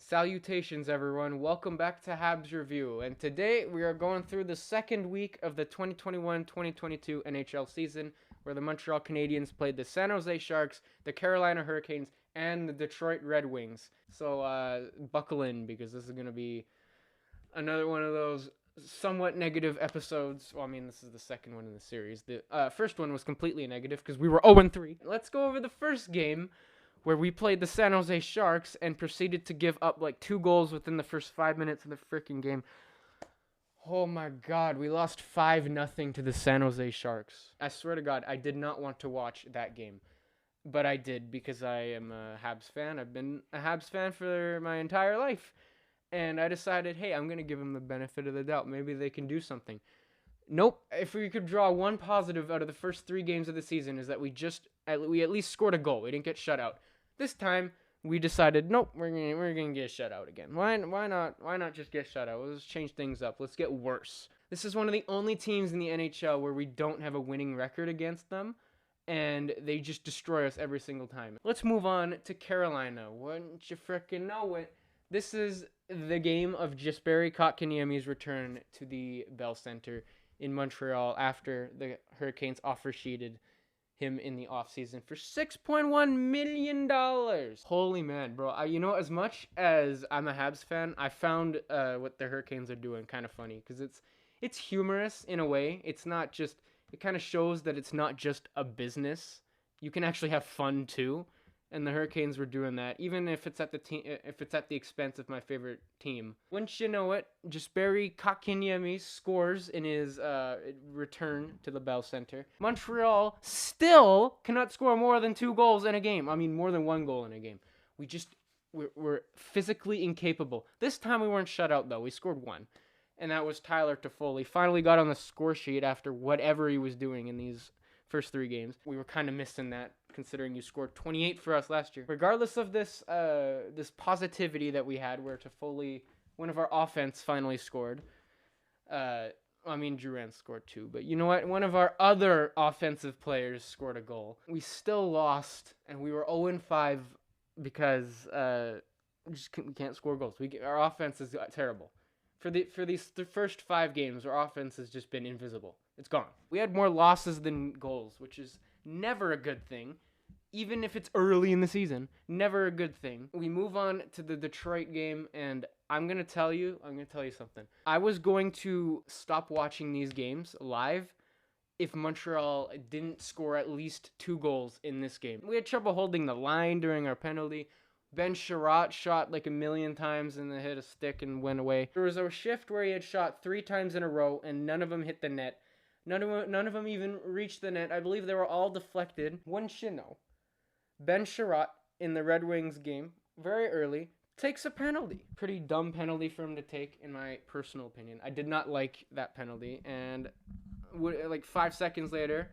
Salutations, everyone. Welcome back to Habs Review. And today we are going through the second week of the 2021-2022 NHL season, where the Montreal Canadiens played the San Jose Sharks, the Carolina Hurricanes, and the Detroit Red Wings. So buckle in, because this is going to be another one of those somewhat negative episodes. Well, I mean, this is the second one in the series. The first one was completely negative because we were 0-3. Let's go over the first game, where we played the San Jose Sharks and proceeded to give up like 2 goals within the first 5 minutes of the freaking game. Oh my god, we lost 5-0 to the San Jose Sharks. I swear to God, I did not want to watch that game. But I did, because I am a Habs fan. I've been a Habs fan for my entire life. And I decided, hey, I'm going to give them the benefit of the doubt. Maybe they can do something. Nope. If we could draw one positive out of the first 3 games of the season, is that we at least scored a goal. We didn't get shut out. This time, we decided, nope, we're gonna get shut out again. Why not just get shut out? Let's change things up. Let's get worse. This is one of the only teams in the NHL where we don't have a winning record against them, and they just destroy us every single time. Let's move on to Carolina. Wouldn't you frickin' know it? This is the game of Jesperi Kotkaniemi's return to the Bell Center in Montreal after the Hurricanes offer-sheeted him in the offseason for $6.1 million. Holy man, bro. As much as I'm a Habs fan, I found what the Hurricanes are doing kind of funny, because it's humorous in a way. It kind of shows that it's not just a business. You can actually have fun too. And the Hurricanes were doing that, even if it's at the expense of my favorite team. Wouldn't you know it, Jesperi Kotkaniemi scores in his return to the Bell Center. Montreal still cannot score more than 2 goals in a game. I mean, more than 1 goal in a game. We're physically incapable. This time we weren't shut out, though. We scored 1. And that was Tyler Toffoli. Finally got on the score sheet after whatever he was doing in these first 3 games. We were kind of missing that, considering you scored 28 for us last year. Regardless of this positivity that we had, where Toffoli, one of our offense, finally scored. Duran scored 2, but you know what? One of our other offensive players scored a goal. We still lost, and we were 0-5 because we can't score goals. Our offense is terrible. For the first 5 games, our offense has just been invisible. It's gone. We had more losses than goals, which is never a good thing. Even if it's early in the season, never a good thing. We move on to the Detroit game, and I'm going to tell you something. I was going to stop watching these games live if Montreal didn't score at least 2 goals in this game. We had trouble holding the line during our penalty. Ben Sherratt shot like 1,000,000 times and then hit a stick and went away. There was a shift where he had shot 3 times in a row, and none of them hit the net. None of them even reached the net. I believe they were all deflected. Wouldn't you know, Ben Sherratt in the Red Wings game, very early, takes a penalty. Pretty dumb penalty for him to take, in my personal opinion. I did not like that penalty. And like 5 seconds later,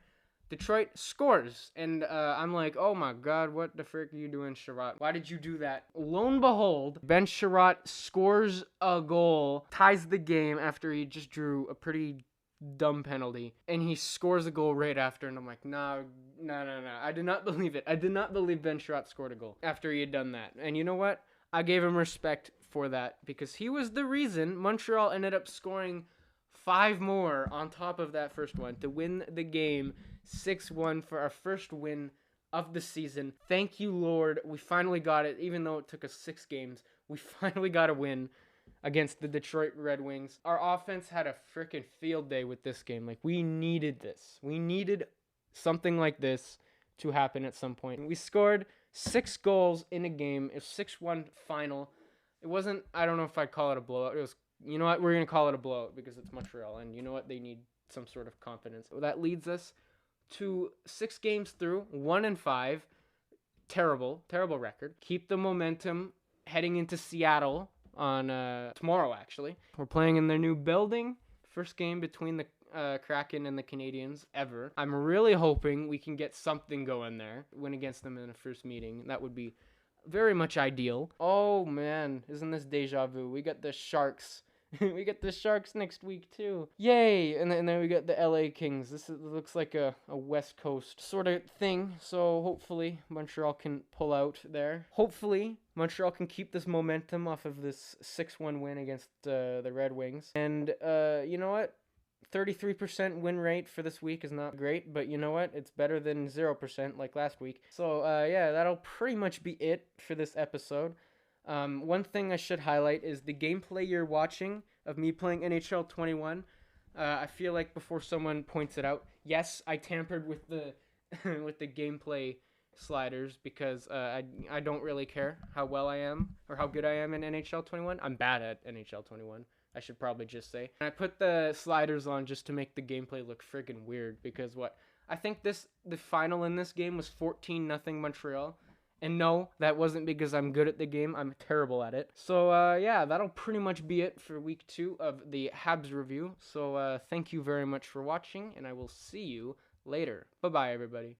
Detroit scores. And I'm like, oh my god, what the frick are you doing, Sherratt? Why did you do that? Lo and behold, Ben Sherratt scores a goal, ties the game after he just drew a pretty dumb penalty, and he scores a goal right after, and I'm like, no, I did not believe it. I did not believe Ben Sherratt scored a goal after he had done that. And you know what? I gave him respect for that, because he was the reason Montreal ended up scoring 5 more on top of that first one to win the game 6-1 for our first win of the season. Thank you, Lord. We finally got it, even though it took us 6 games. We finally got a win against the Detroit Red Wings. Our offense had a freaking field day with this game. Like, we needed this. We needed something like this to happen at some point. We scored 6 goals in a game. It was 6-1 final. It wasn't, I don't know if I'd call it a blowout. It was, you know what, we're going to call it a blowout because it's Montreal, and you know what, they need some sort of confidence. So that leads us to 6 games through, 1-5. Terrible record. Keep the momentum heading into Seattle on tomorrow, actually. We're playing in their new building. First game between the Kraken and the Canadiens ever. I'm really hoping we can get something going there. Win against them in the first meeting. That would be very much ideal. Oh man, isn't this deja vu? We got the Sharks We get the Sharks next week too. Yay! And then we got the LA Kings. Looks like a West Coast sort of thing. So hopefully Montreal can pull out there. Hopefully Montreal can keep this momentum off of this 6-1 win against the Red Wings. And you know what? 33% win rate for this week is not great, but you know what? It's better than 0% like last week. So yeah, that'll pretty much be it for this episode. One thing I should highlight is the gameplay you're watching of me playing NHL 21. I feel like before someone points it out, yes, I tampered with the with the gameplay sliders because I don't really care how well I am or how good I am in NHL 21. I'm bad at NHL 21. I should probably just say. And I put the sliders on just to make the gameplay look friggin' weird because I think the final in this game was 14-0 Montreal. And no, that wasn't because I'm good at the game. I'm terrible at it. So, yeah, that'll pretty much be it for week 2 of the Habs review. So, thank you very much for watching, and I will see you later. Bye-bye, everybody.